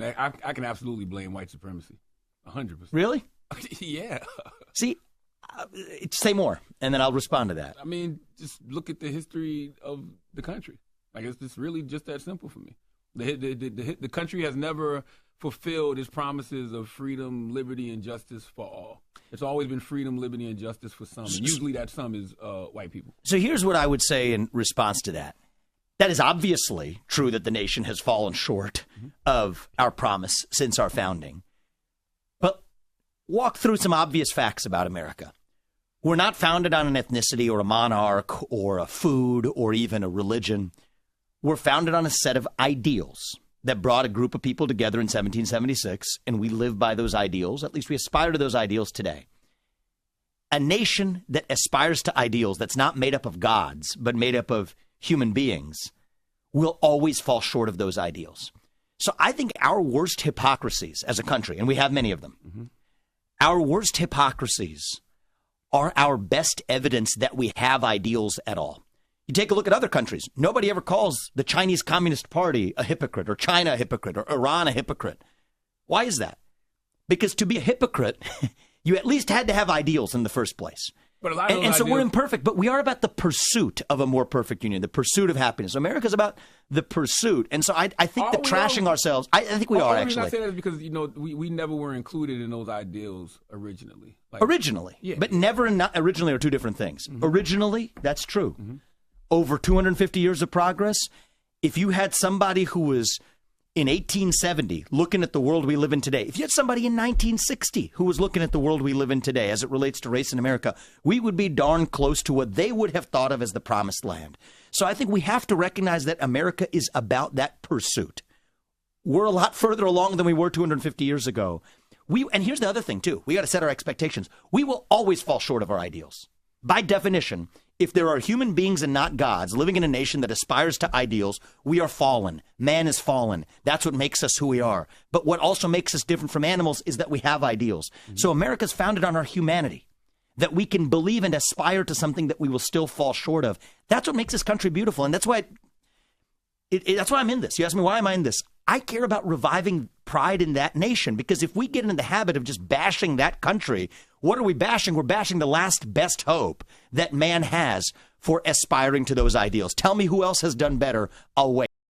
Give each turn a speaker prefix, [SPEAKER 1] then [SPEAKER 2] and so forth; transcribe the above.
[SPEAKER 1] I can absolutely blame white supremacy, 100%.
[SPEAKER 2] Really?
[SPEAKER 1] Yeah.
[SPEAKER 2] See, say more, and then I'll respond to that.
[SPEAKER 1] I mean, just look at the history of the country. Like, it's just really just that simple for me. The country has never fulfilled its promises of freedom, liberty, and justice for all. It's always been freedom, liberty, and justice for some. And usually that some is white people.
[SPEAKER 2] So here's what I would say in response to that. That is obviously true that the nation has fallen short of our promise since our founding. But walk through some obvious facts about America. We're not founded on an ethnicity or a monarch or a food or even a religion. We're founded on a set of ideals that brought a group of people together in 1776, and we live by those ideals. At least we aspire to those ideals today. A nation that aspires to ideals that's not made up of gods, but made up of human beings, will always fall short of those ideals. So I think our worst hypocrisies as a country, and we have many of them, our worst hypocrisies are our best evidence that we have ideals at all. You take a look at other countries. Nobody ever calls the Chinese Communist Party a hypocrite, or China a hypocrite, or Iran a hypocrite. Why is that? Because to be a hypocrite, you at least had to have ideals in the first place.
[SPEAKER 1] But a lot of
[SPEAKER 2] and so we're imperfect, but we are about the pursuit of a more perfect union, the pursuit of happiness. America's about the pursuit. And so I think that trashing ourselves, I think we are, actually.
[SPEAKER 1] I say that is because, we never were included in those ideals originally.
[SPEAKER 2] Originally. Yeah. But never and not originally are two different things. Originally, that's true. Over 250 years of progress, if you had somebody who was in 1870 looking at the world we live in today, if you had somebody in 1960 who was looking at the world we live in today as it relates to race in America, we would be darn close to what they would have thought of as the promised land. So I think we have to recognize that America is about that pursuit. We're a lot further along than we were 250 years ago. And here's the other thing, too. We got to set our expectations. We will always fall short of our ideals. By definition, if there are human beings and not gods living in a nation that aspires to ideals, we are fallen. Man is fallen. That's what makes us who we are. But what also makes us different from animals is that we have ideals. So America's founded on our humanity, that we can believe and aspire to something that we will still fall short of. That's what makes this country beautiful. And that's why that's why I'm in this. You ask me, why am I in this? I care about reviving pride in that nation, because if we get into the habit of just bashing that country, what are we bashing? We're bashing the last best hope that man has for aspiring to those ideals. Tell me who else has done better. I'll wait.